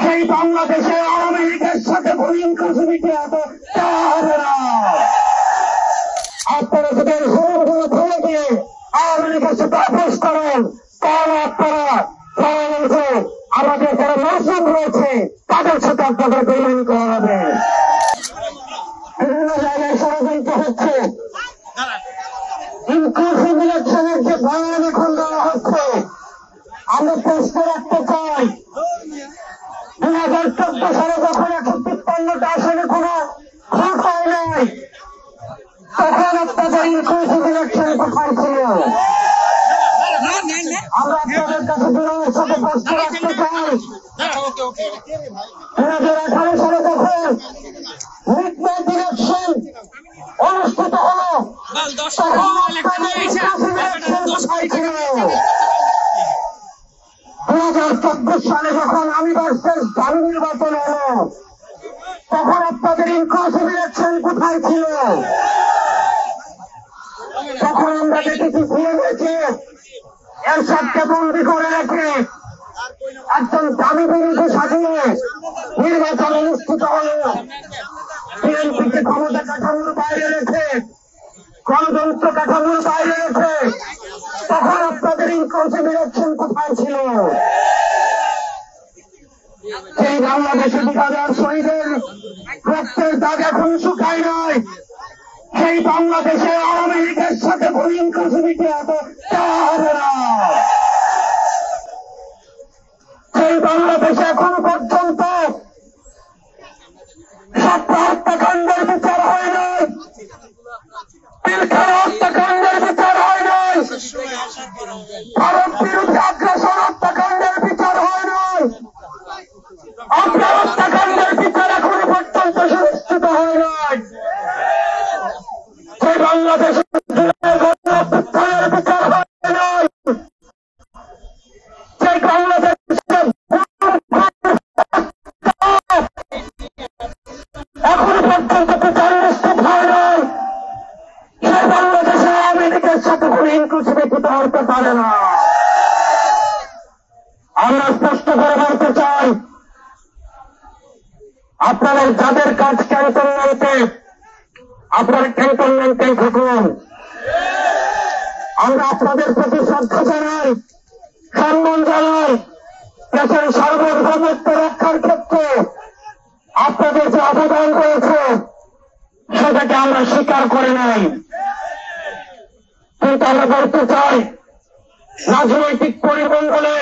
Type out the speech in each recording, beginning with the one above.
সেই বাংলাদেশে আওয়ামী লীগের সাথে ইনক্লুসিভিটি হবে না। আপনারা যদি ভুলগুলো ভুলে দিয়ে আওয়ামী লীগের সাথে আপোষ করেন, তাহলে আপনারা আমাদের যারা মুসলিম রয়েছে তাদের সাথে আপনাদের বেইমানি করা হবে। বিভিন্ন জায়গায় ষড়যন্ত্র হচ্ছে, ইনক্লুসিভ ইলেকশনের যে বয়ান এখন দেওয়া হচ্ছে, আমি প্রশ্ন রাখতে চাই 2014 সালে যখন 153টা আসনে কোনো ভোট হয় নাই, তখন আপনাদের ইনক্লুসিভ ইলেকশন কোথায় ছিল? আমরা আপনাদের কাছে বিনয়ের সাথে প্রশ্ন রাখতে চাই 2018 সালে যখন মিডনাইট ইলেকশন অনুষ্ঠিত হলো, তখন আপনাদের ইনক্লুসিভ ইলেকশন কোথায় ছিল? 2014 সালে যখন আমি ভার্সেস দারুণ নির্বাচন হলো, তখন আপনাদের ইনক্লুসিভ ইলেকশন কোথায় ছিল? তখন আমরা দেখেছি সিএনএকে এরশাদকে বন্দী করে রেখে একজন দাবি বিরোধী সাজিয়ে নির্বাচন অনুষ্ঠিত হল। বিএনপিকে ক্ষমতা কাঠামোর বাইরে রেখে, গণতন্ত্র কাঠামোর বাইরে রেখে, তখন আপনাদের ইনক্লুসিভ ইলেকশন কোথায় ছিল? সেই বাংলাদেশে 2000 শহীদের রক্তের দাগ এখন শুকায় নাই। সেই বাংলাদেশে আওয়ামী লীগের সাথে ইনক্লুসিভিটি হবে না। সেই বাংলাদেশে এখনো পর্যন্ত 7 হত্যাকাণ্ডের বিচার হয় নাই, পিলখানা হত্যাকাণ্ডের বিচার হয় নাই, ভারত বিরোধী আগ্রাসন হত্যাকাণ্ডের বিচার হয় নাই, আপনার হত্যাকাণ্ডের বিচার এখনো পর্যন্ত সুনিশ্চিত হয় নাই। সেই বাংলাদেশের বিচার হয় নাই, সেই বাংলাদেশের এখনো পর্যন্ত বিচার নিশ্চিত হয় নাই। সেই বাংলাদেশে আওয়ামী লীগের সাথে কোনো ইনক্লুসিভিটি হতে পারে না। আমরা স্পষ্ট করে বলতে চাই, আপনারা যাদের কাজ ক্যান্টনমেন্টে, আপনারা ক্যান্টনমেন্টেই থাকুন। আমরা আপনাদের প্রতি শ্রদ্ধা জানাই, সম্মান জানাই। দেশের সার্বভৌমত্ব রক্ষার ক্ষেত্রে আপনাদের যে অবদান রয়েছে সেটাকে আমরা স্বীকার করে নাই। কিন্তু আমরা বলতে চাই, রাজনৈতিক পরিমণ্ডলে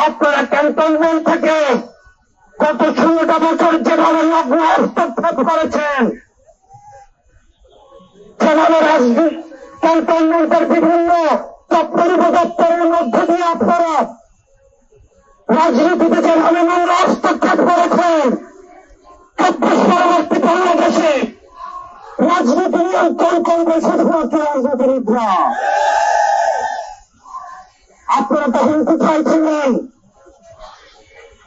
আপনারা ক্যান্টনমেন্ট থেকে গত 16টা বছর যেভাবে লগ্ন হস্তক্ষেপ করেছেন, যেভাবে ক্যান্টনমেন্টের বিভিন্ন দপ্তরের মধ্যে দিয়ে আপনারা রাজনীতিতে যেভাবে নোংরা হস্তক্ষেপ করেছেন, 24 পরবর্তী বাংলাদেশে রাজনীতি নিয়ন্ত্রণ করবে শুধুমাত্র রাজনীতিবিদরা। আপনারা তখন কোথায় ছিলেন?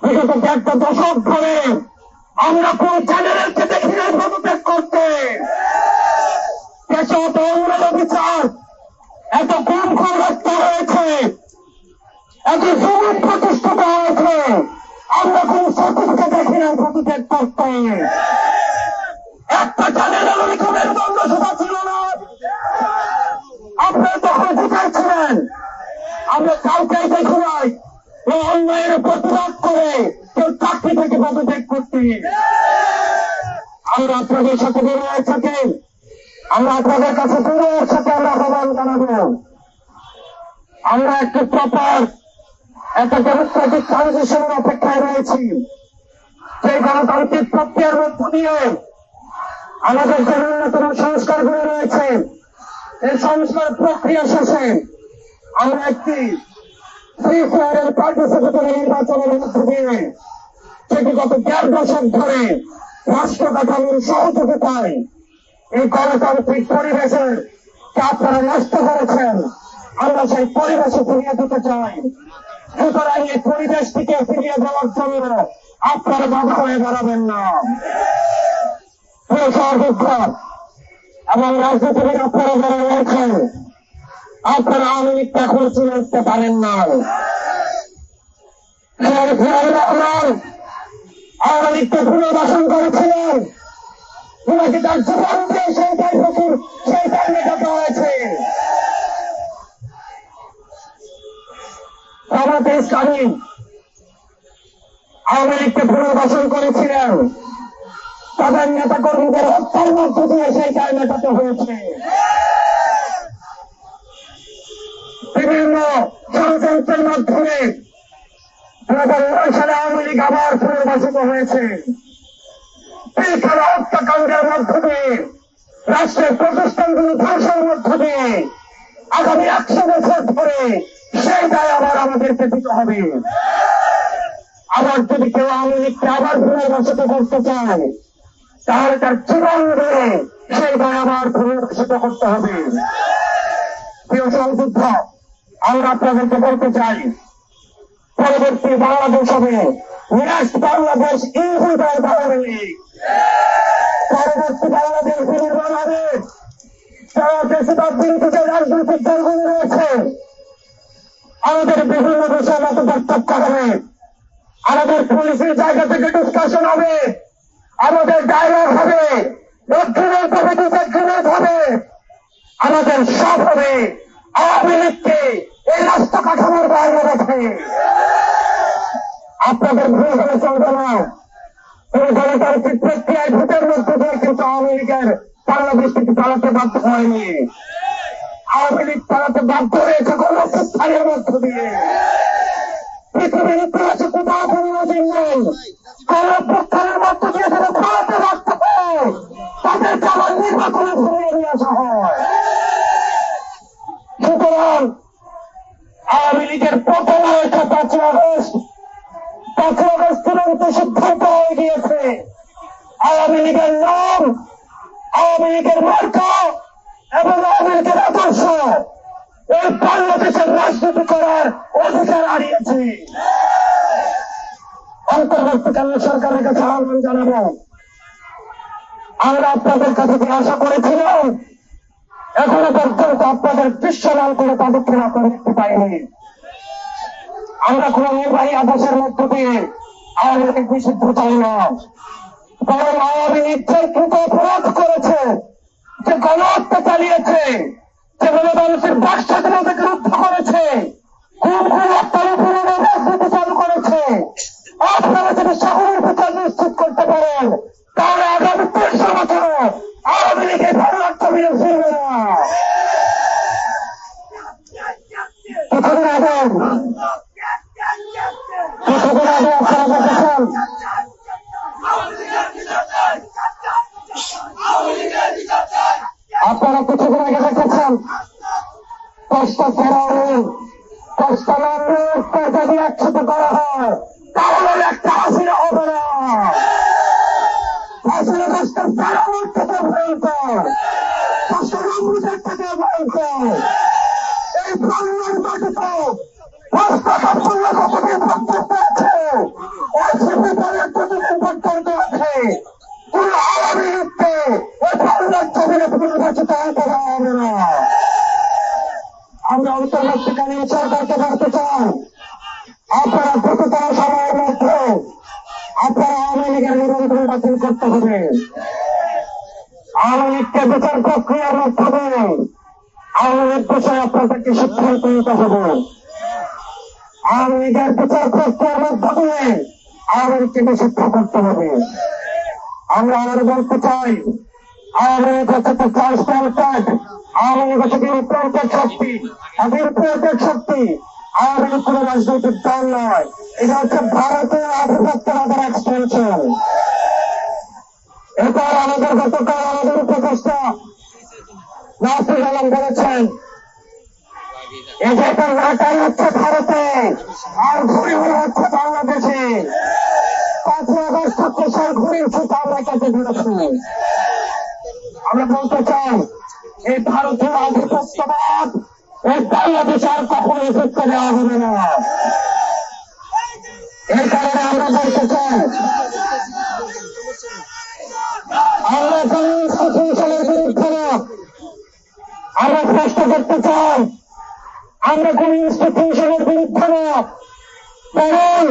বিগত 1 দশক ধরে আমরা কোন চ্যানেলকে দেখি না পদত্যাগ করতে। দেশে এত অন্যান্য বিচার, এত গুম খুন হত্যা হয়েছে, এত জুলুম প্রতিষ্ঠিত হয়েছে, আমরা কোন সচিবকে দেখি না পদত্যাগ করতে। একটা চ্যানেলের লিখনের দণ্ডসভা ছিল না। আপনারা তখন কোথায় ছিলেন? আমরা কাউকে দেখি নাই এই অন্যায়ের প্রতিবাদ করে কেউ চাকরি থেকে পদত্যাগ করতে। আমরা আপনাদের সাথে বিনয়ের সাথে, আমরা আপনাদের কাছে বিনয়ের সাথে আমরা আহ্বান জানাবো। আমরা একটি প্রপার একটা ডেমোক্রেটিক ট্রানজিশনের অপেক্ষায় রয়েছি। সেই গণতান্ত্রিক প্রক্রিয়ার মধ্য দিয়ে আমাদের যে ন্যূনতম সংস্কারগুলো রয়েছে, এই সংস্কার প্রক্রিয়া শেষে আমরা একটি ফ্রি ফেয়ার এন্ড পার্টিসিপেটরি নির্বাচনের মধ্য দিয়ে, সেটি গত 1.5 দশক ধরে রাষ্ট্র কাঠামোর সহযোগিতায় এই গণতান্ত্রিক পরিবেশের আপনারা নষ্ট করেছেন, আমরা সেই পরিবেশে ফিরিয়ে দিতে চাই। সুতরাং এই পরিবেশটিকে ফিরিয়ে দেওয়ার জন্য আপনারা বাধা হয়ে দাঁড়াবেন না। এবং রাজনীতিবিদ আপনারা যারা রয়েছেন, আপনারা আওয়ামী লীগকে এখন চিনে উঠতে পারেন না। রহমান আওয়ামী লীগকে পুনর্বাসন করেছিলেন, ওনাকে তার জীবন দিয়ে সেইটাই মেটাতে হয়েছে। জামাতে ইসলামী আওয়ামী লীগকে পুনর্বাসন করেছিলেন, তাদের নেতা কর্মীদের হত্যার মধ্য দিয়ে সেইটাই মেটাতে হয়েছে। বিভিন্ন ষড়যন্ত্রের মাধ্যমে 2009 সালে আওয়ামী লীগ আবার পুনর্বাসিত হয়েছে। পিলখানা হত্যাকাণ্ডের মধ্য দিয়ে, রাষ্ট্রের প্রতিষ্ঠানগুলো ধ্বংসের মধ্য দিয়ে আগামী 100 বছর ধরে সেই দায় আবার আমাদেরকে দিতে হবে। আবার যদি কেউ আওয়ামী লীগকে আবার পুনর্বাসিত করতে চায়, তাহলে তার জীবন দিয়ে সেই দায় আবার পুনর্বাসিত করতে হবে। প্রিয় সংযুদ্ধ, আমরা আপনাদেরকে বলতে চাই, পরবর্তী বাংলাদেশ হবে নেক্সট বাংলাদেশ ইনক্লুডেড আওয়ামী লীগ। পরবর্তী বাংলাদেশ নির্মাণ হবে যারা বেশিরভাগ বিরোধী যে রাজনৈতিক দলগুলি রয়েছে, আমাদের বিভিন্ন বিষয়ে মত পার্থক্য হবে, আমাদের পুলিশের জায়গা থেকে ডিসকাশন হবে, আমাদের ডায়লগ হবে, এগ্রিমেন্ট হবে, ডিসএগ্রিমেন্ট হবে, আমাদের সব হবে আওয়ামী লীগকে এই রাষ্ট্র কাঠামোর বাইরে রেখে। আপনাদের ভুল হলে চলবে না। এই গণতান্ত্রিক প্রক্রিয়ায় ভোটের মধ্য দিয়ে কিন্তু আওয়ামী লীগের বাংলাদেশ থেকে চালাতে বাধ্য হয়নি। আওয়ামী লীগ চালাতে বাধ্য হয়েছে গণপ্রস্থানের মধ্য দিয়ে। পৃথিবীর ইতিহাসে কোথাও কোনো নজির নেই গণপ্রস্থানের মধ্য দিয়ে যারা চালাতে বাধ্য হয় তাদেরকে আবার নির্বাচনে ফিরিয়ে নিয়ে আসা হয়। সুতরাং আওয়ামী লীগের প্রথম হয়েছে 5ই আগস্ট। 5ই আগস্ট চূড়ান্ত সিদ্ধান্ত হয়ে গিয়েছে আওয়ামী লীগের নাম, আওয়ামী লীগের মার্কা এবং আওয়ামী লীগের আদর্শ এই বাংলাদেশের রাজনীতি করার অধিকার হারিয়েছে। অন্তর্বর্তীকালীন সরকারের কাছে আহ্বান জানাবো, আমরা আপনাদের কাছে যে আশা করেছিলাম এখনো পর্যন্ত আপনাদের দৃশ্যমান করে পদক্ষেপ আপনারা দেখতে পাইনি। আমরা কোন নির্বাহী আদেশের মধ্য দিয়ে আওয়ামী লীগ নিষিদ্ধ চাই না, বরং আওয়ামী লীগ যে কৃত অপরাধ করেছে, যে গণহত্যা চালিয়েছে, যেভাবে মানুষের বাক স্বাধীনতাকে রুদ্ধ করেছে, খুন হত্যার উপরে রাজনীতি চালু করেছে, আপনারা যদি সকলের বিচার নিশ্চিত করতে পারেন তাহলে আগামী 300 বছর আওয়ামী লীগের ভারত ফিরে ফিরবে না। কিছুদিন আগে আপনারা দেখেছেন কষ্ট ফেরাউন, কষ্ট নামরূপকে যদি একসাথে করা হয় তাহলে একটা হাসিনা হবে না। হাসিনা কষ্টের ফেরাউন থেকে ভয়ঙ্কর, কষ্ট নামরূপের থেকে ভয়ঙ্কর। এই বাংলার মাটিতে রাষ্ট্রপূর্ণ কতদিন বক্তব্য আছে, অর্থনীতি দলের প্রতিদিন বক্তব্য আছে, কোন আওয়ামী লীগকে ওই বাংলার জমিনে পুনর্বাচিত হতে দেওয়া হবে না। আমরা অন্তর্বর্তীকালীন সরকারকে বলতে চাই, আপনারা দ্রুততম সময়ের মধ্যে আপনারা আওয়ামী লীগের নিবন্ধন বাতিল করতে হবে। আওয়ামী লীগকে বিচার প্রক্রিয়ার মাধ্যমে আওয়ামী লীগ বিষয়ে আপনাদেরকে সিদ্ধান্ত নিতে হবে। আওয়ামী লীগের বিচার প্রক্রিয়ার মাধ্যমে আওয়ামী লীগকে নিষিদ্ধ করতে হবে। আমরা আবার বলতে চাই, আওয়ামী লীগ হচ্ছে ট্রান্সপ্লান্টেড, আওয়ামী লীগ হচ্ছে ইমপ্লান্টেড শক্তি, ইমপ্লান্টেড শক্তি। আওয়ামী লীগ কোন রাজনৈতিক দল নয়, এটা হচ্ছে ভারতের আধিপত্যবাদের এক্সটেনশন। এরপর আমাদের গতকাল আমাদের উপদেষ্টা নাসির আলম বলেছেন, এটা নাটাই হচ্ছে ভারতে আর ঘুরি ঘুরি হচ্ছে বাংলাদেশে। 5ই আগস্ট হচ্ছে সেই ঘুরির ছুটা আমরা কেটে দিয়েছি। আমরা বলতে চাই, এই ভারতীয় আধিপত্যবাদ এই বাংলাদেশে আর কখনো এফেক্ট দেওয়া হবে না। এর কারণে আমরা বলতে চাই, আমরা কোন ইনস্টিটিউশনের বিরুদ্ধে না, আমরা স্পষ্ট করতে চাই আমরা কোন ইনস্টিটিউশনের বিরুদ্ধে না, বরং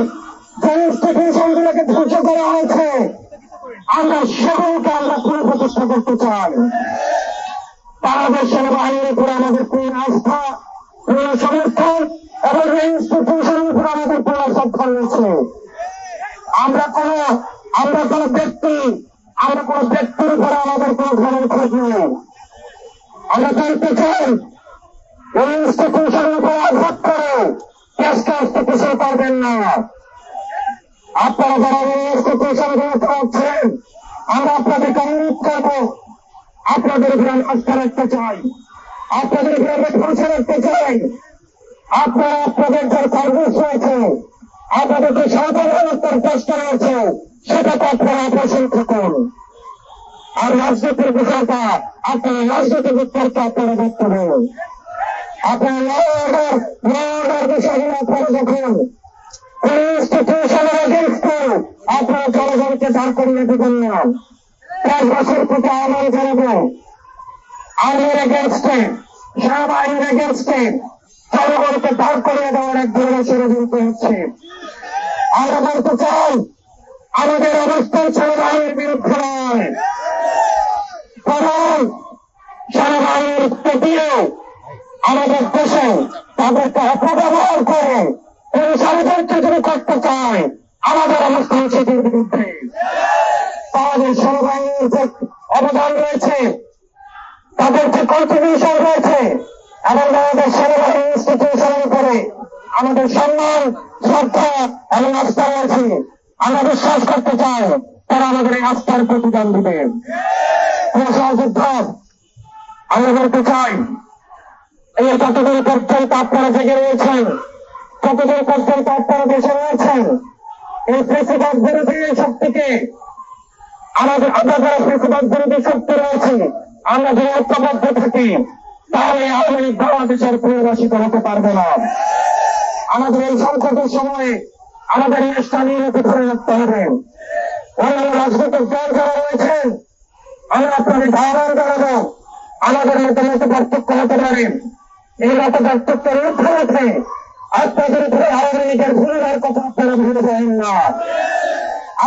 যে ইনস্টিটিউশনগুলোকে ধ্বংস করা হয়েছে, আমরা সেগুলোকে আমরা পুনঃপ্রতিষ্ঠা করতে চাই। বাংলাদেশ সেনাবাহিনীর উপরে আমাদের পূর্ণ আস্থা, পূর্ণ সমর্থন এবং ইনস্টিটিউশনের উপরে আমাদের পূর্ণ শ্রদ্ধা রয়েছে। আমরা কোনো ব্যক্তির উপরে আমাদের কোনো ধরনের খোঁজ নেই। আমরা জানতে চাই এই ইনস্টিটিউশনের উপরে আঘাত করে দেশকে স্থিতিশীল করবেন না। আপনারা যারা এই ইনস্টিটিউশনগুলো চাচ্ছেন, আমরা আপনাদেরকে অনুরোধ করব, আপনাদের উপরে আস্থা রাখতে চাই, আপনাদের উপরে ভরসা রাখতে চাই। আপনারা আপনাদের যে সার্ভিস রয়েছে, আপনাদের যে সাধারণতার চেষ্টা রয়েছে, সেটাকে আপনারা অপসল থাকুন। আর রাজনীতির বিষয়টা আপনারা রাজনীতির বিতর্কে আপনারা দেখতে পাবেন। আপনারা লড়ার বিষয়গুলো আপনারা দেখুন। ইনস্টিটিউশনের এগেন্স্টে আপনারা জনগণকে দাঁড় করিয়ে দেবেন না। 5 বছর থেকে আহ্বান জানাবো, আইনের এগেন্স্টে, সেনাবাহিনীর এগেন্স্টে জনগণকে দাঁড় করিয়ে দেওয়ার এক ধরনের ষড়যন্ত্র হচ্ছে। আমরা বলতে চাই, আমাদের অবস্থান সেনাবাহিনীর বিরুদ্ধে নয়, বরং সেনাবাহিনীর দিয়ে আমাদের দেশে তাদেরকে অপব্যবহার করে এই ষড়যন্ত্র যদি করতে চায়, আমাদের অবস্থান সেটির বিরুদ্ধে। তাদের সেনাবাহিনীর যে অবদান রয়েছে, তাদের যে কন্ট্রিবিউশন রয়েছে, এবং আমাদের সেনাবাহিনী ইনস্টিটিউশনের উপরে আমাদের সম্মান, শ্রদ্ধা এবং আস্থা রয়েছে। আমরা বিশ্বাস করতে চাই তারা আমাদের এই আস্থার প্রতিদান দিবে। আমরা বলতে চাই, এই কতদিন পর্যন্ত আপনারা জেগে রয়েছেন, কতদিন পর্যন্ত আপনারা দেশে রয়েছেন, এই প্রেসিডেন্ট বিরোধী শক্তিকে আমরা যারা প্রেসিডেন্ট বিরোধী শক্তি রয়েছে, আমরা যদি ঐক্যবদ্ধ থাকি, তাহলে আওয়ামী লীগ বাংলাদেশের পুনর্বাসিত হতে পারবে না। আমাদের এই সংকটের সময়ে আমাদের দেশটা নিয়মিত ধরে রাখতে হবে। অন্যান্য রাজনৈতিক দল যারা রয়েছেন, আমরা আপনাদের আহ্বান জানাবো, আমাদের মধ্যে মতো পার্থক্য হতে পারে, এই মতো পার্থক্যের ঊর্ধ্বে উঠে আপনাদের উপরে আওয়ামী লীগের ভূমিকার কথা আপনারা ভুলে যাবেন না।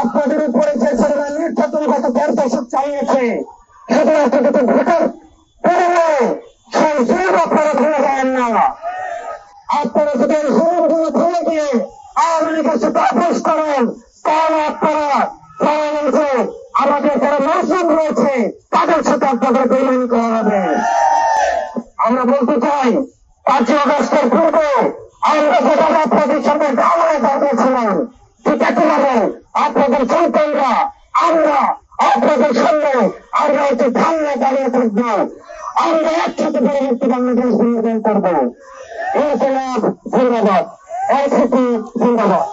আপনাদের উপরে যে ধরনের নির্যাতন গত 5 দশক চালিয়েছে, শুধুমাত্র যদি ভোটার পড়লে সেই জুলুম আপনারা ভুলে যাবেন না। আপনারা যদি এই জুলুমগুলো ভুলে গিয়ে আওয়ামী লীগের সাথে আপোষ করেন, তাহলে আপনারা আমাদের যারা মজলুম রয়েছে তাদের সাথে আপনাদের বেইমানি করা হবে। আমরা বলতে চাই, 5 আগস্টের পূর্বে আমরা যেভাবে আপনাদের সাথে দাঁড়ায় দাঁড়িয়েছিলাম, ঠিক একইভাবে আপনাদের সন্তানরা, আমরা আপনাদের সামনে আমরা একটি ধারণা দাঁড়িয়ে থাকবো। আমরা একসাথে পরবর্তী বাংলাদেশ বিনিয়োগ করবো। ইনকলাব জিন্দাবাদ, এনসিপি জিন্দাবাদ।